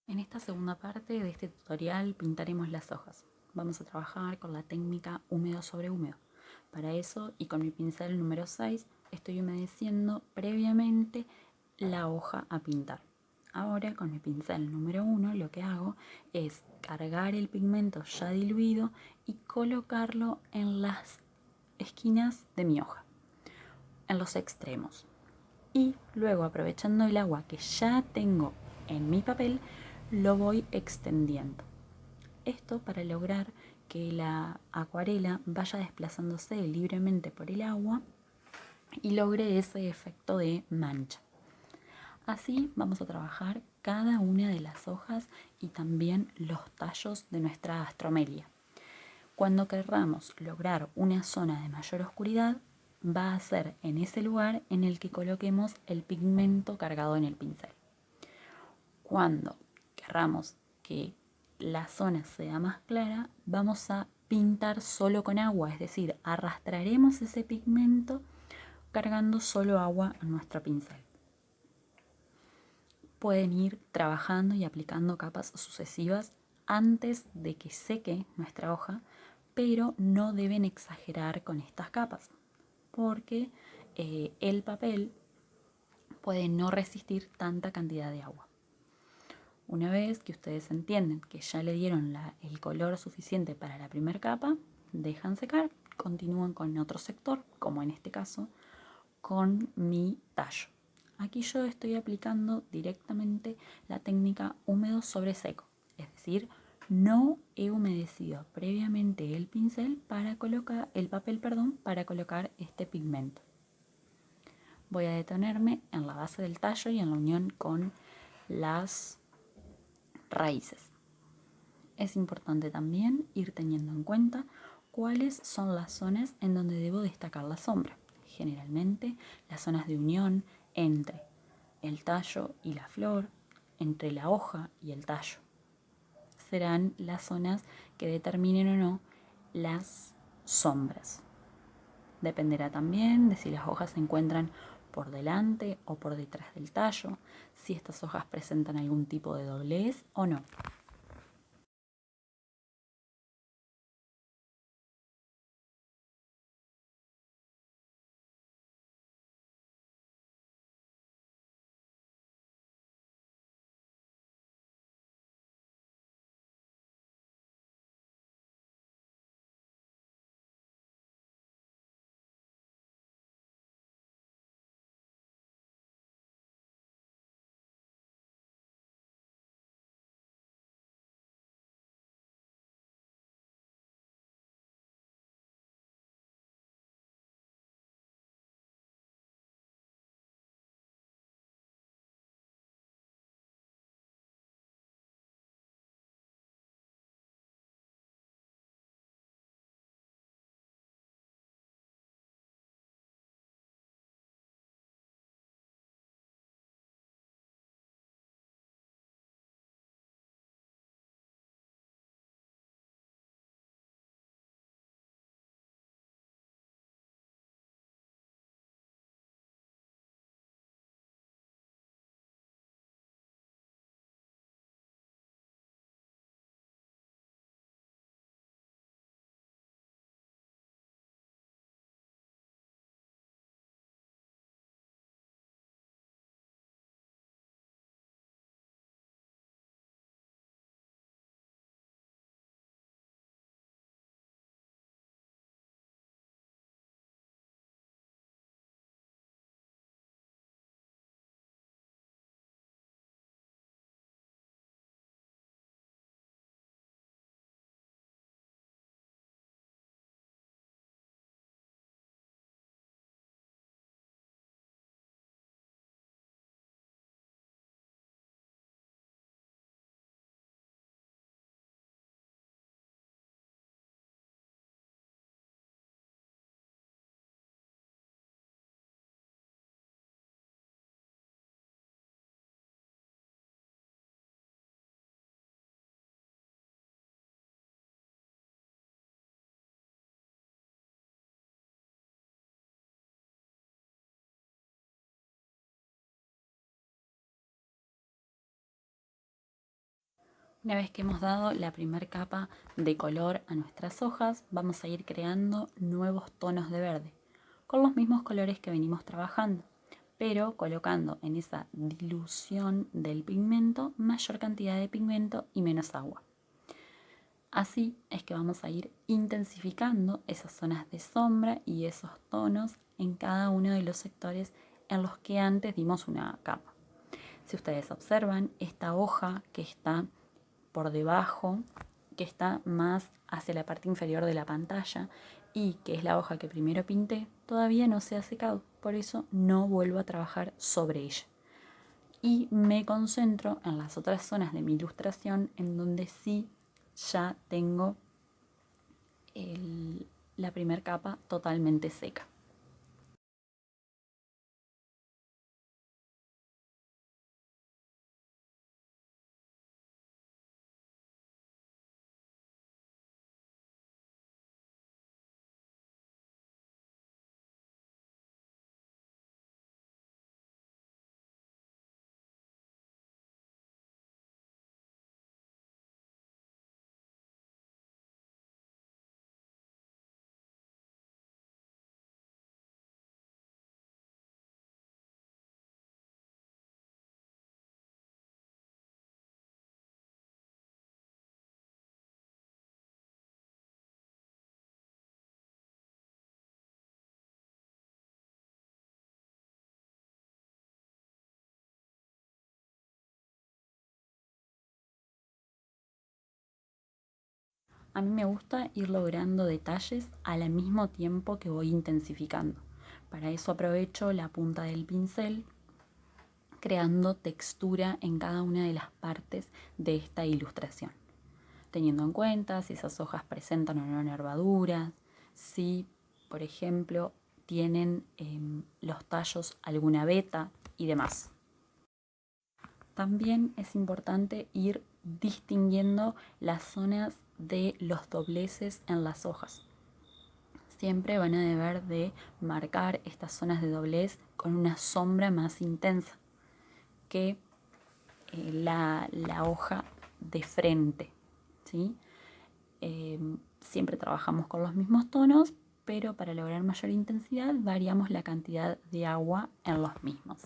En esta segunda parte de este tutorial pintaremos las hojas. Vamos a trabajar con la técnica húmedo sobre húmedo. Para eso, y con mi pincel número 6, estoy humedeciendo previamente la hoja a pintar. Ahora, con mi pincel número 1, lo que hago es cargar el pigmento ya diluido y colocarlo en las esquinas de mi hoja, en los extremos. Y luego, aprovechando el agua que ya tengo en mi papel, lo voy extendiendo. Esto para lograr que la acuarela vaya desplazándose libremente por el agua y logre ese efecto de mancha. Así vamos a trabajar cada una de las hojas y también los tallos de nuestra astromelia. Cuando querramos lograr una zona de mayor oscuridad, va a ser en ese lugar en el que coloquemos el pigmento cargado en el pincel. Cuando querramos que la zona sea más clara, vamos a pintar solo con agua, es decir, arrastraremos ese pigmento cargando solo agua en nuestro pincel. Pueden ir trabajando y aplicando capas sucesivas antes de que seque nuestra hoja, pero no deben exagerar con estas capas, porque el papel puede no resistir tanta cantidad de agua. Una vez que ustedes entienden que ya le dieron el color suficiente para la primera capa, dejan secar, continúan con otro sector, como en este caso, con mi tallo. Aquí yo estoy aplicando directamente la técnica húmedo sobre seco, es decir, no he humedecido previamente el pincel para colocar el papel, para colocar este pigmento. Voy a detenerme en la base del tallo y en la unión con las raíces. Es importante también ir teniendo en cuenta cuáles son las zonas en donde debo destacar la sombra. Generalmente las zonas de unión entre el tallo y la flor, entre la hoja y el tallo, serán las zonas que determinen o no las sombras. Dependerá también de si las hojas se encuentran por delante o por detrás del tallo, si estas hojas presentan algún tipo de doblez o no. Una vez que hemos dado la primera capa de color a nuestras hojas, vamos a ir creando nuevos tonos de verde, con los mismos colores que venimos trabajando, pero colocando en esa dilución del pigmento mayor cantidad de pigmento y menos agua. Así es que vamos a ir intensificando esas zonas de sombra y esos tonos en cada uno de los sectores en los que antes dimos una capa. Si ustedes observan, esta hoja que está por debajo, que está más hacia la parte inferior de la pantalla y que es la hoja que primero pinté, todavía no se ha secado, por eso no vuelvo a trabajar sobre ella. Y me concentro en las otras zonas de mi ilustración en donde sí ya tengo la primera capa totalmente seca. A mí me gusta ir logrando detalles al mismo tiempo que voy intensificando. Para eso aprovecho la punta del pincel creando textura en cada una de las partes de esta ilustración, teniendo en cuenta si esas hojas presentan o no nervaduras, si, por ejemplo, tienen los tallos alguna veta y demás. También es importante ir distinguiendo las zonas de los dobleces en las hojas. Siempre van a deber de marcar estas zonas de doblez con una sombra más intensa que la hoja de frente, ¿sí? Siempre trabajamos con los mismos tonos, pero para lograr mayor intensidad variamos la cantidad de agua en los mismos.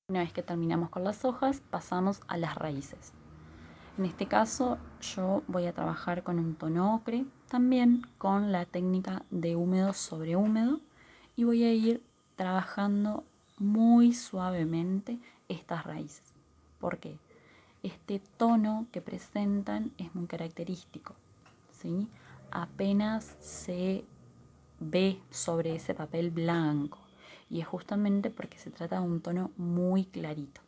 Una vez que terminamos con las hojas, pasamos a las raíces. En este caso, yo voy a trabajar con un tono ocre, también con la técnica de húmedo sobre húmedo, y voy a ir trabajando muy suavemente estas raíces. ¿Por qué? Este tono que presentan es muy característico, ¿sí? Apenas se ve sobre ese papel blanco y es justamente porque se trata de un tono muy clarito.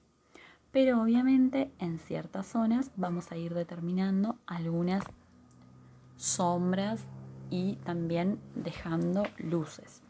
Pero obviamente en ciertas zonas vamos a ir determinando algunas sombras y también dejando luces.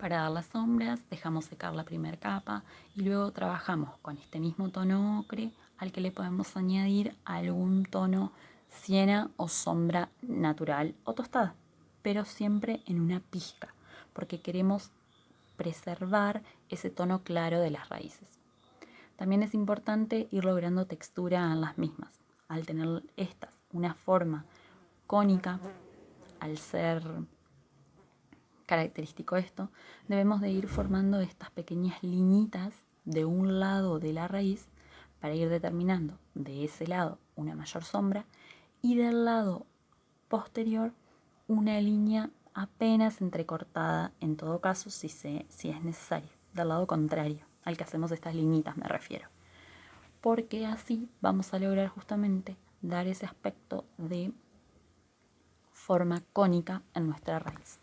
Para dar las sombras dejamos secar la primera capa y luego trabajamos con este mismo tono ocre al que le podemos añadir algún tono siena o sombra natural o tostada, pero siempre en una pizca, porque queremos preservar ese tono claro de las raíces. También es importante ir logrando textura en las mismas. Al tener estas una forma cónica, al ser característico esto, debemos de ir formando estas pequeñas liñitas de un lado de la raíz para ir determinando de ese lado una mayor sombra y del lado posterior una línea apenas entrecortada, en todo caso si es necesario, del lado contrario al que hacemos estas liñitas me refiero, porque así vamos a lograr justamente dar ese aspecto de forma cónica en nuestra raíz.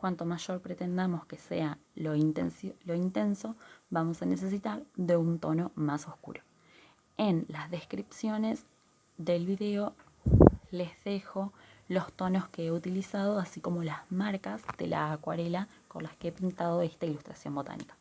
Cuanto mayor pretendamos que sea lo intenso, vamos a necesitar de un tono más oscuro. En las descripciones del video les dejo los tonos que he utilizado, así como las marcas de la acuarela con las que he pintado esta ilustración botánica.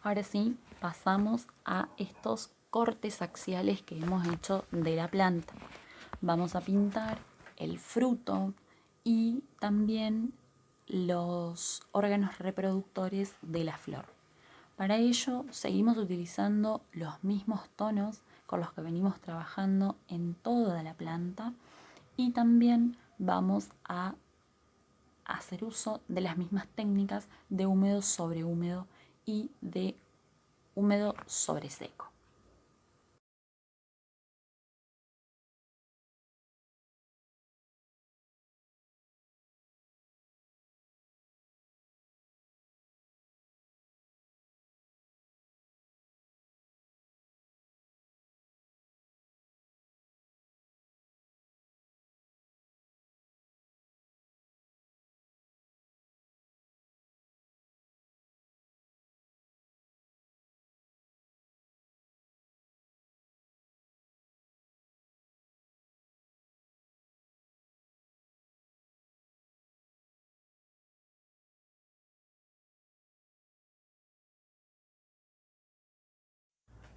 Ahora sí, pasamos a estos cortes axiales que hemos hecho de la planta. Vamos a pintar el fruto y también los órganos reproductores de la flor. Para ello seguimos utilizando los mismos tonos con los que venimos trabajando en toda la planta y también vamos a hacer uso de las mismas técnicas de húmedo sobre húmedo y de húmedo sobre seco.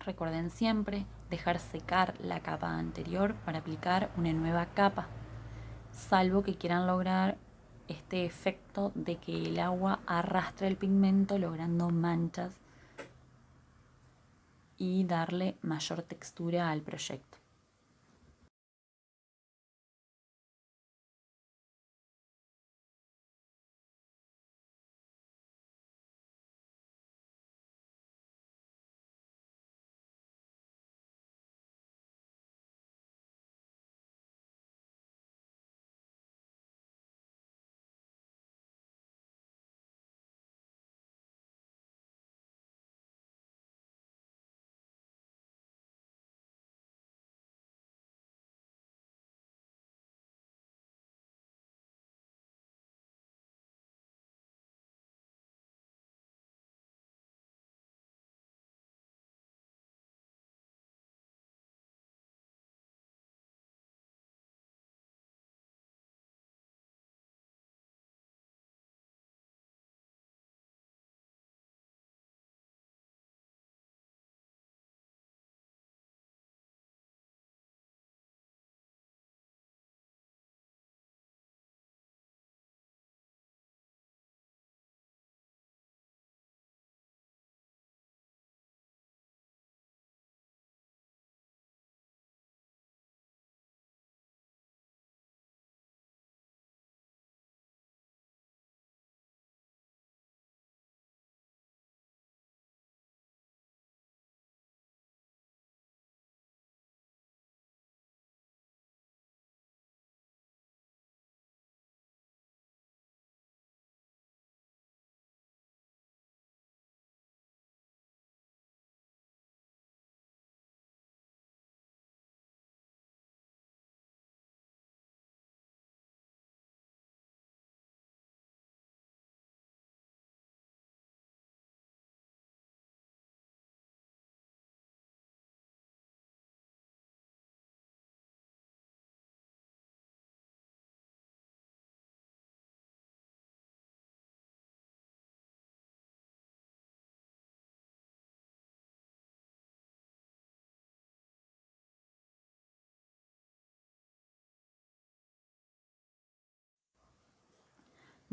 Recuerden siempre dejar secar la capa anterior para aplicar una nueva capa, salvo que quieran lograr este efecto de que el agua arrastre el pigmento logrando manchas y darle mayor textura al proyecto.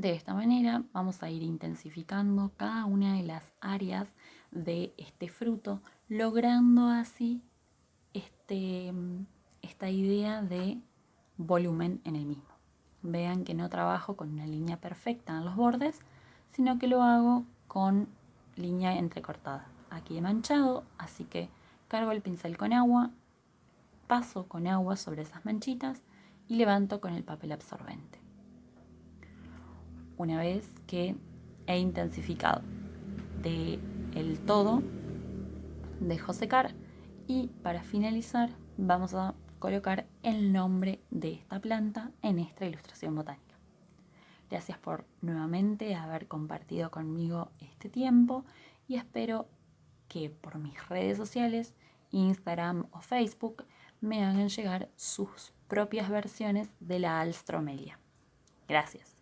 De esta manera vamos a ir intensificando cada una de las áreas de este fruto, logrando así esta idea de volumen en el mismo. Vean que no trabajo con una línea perfecta en los bordes, sino que lo hago con línea entrecortada. Aquí he manchado, así que cargo el pincel con agua, paso con agua sobre esas manchitas y levanto con el papel absorbente. Una vez que he intensificado el todo, dejo secar y para finalizar vamos a colocar el nombre de esta planta en esta ilustración botánica. Gracias por nuevamente haber compartido conmigo este tiempo y espero que por mis redes sociales, Instagram o Facebook, me hagan llegar sus propias versiones de la alstromelia. Gracias.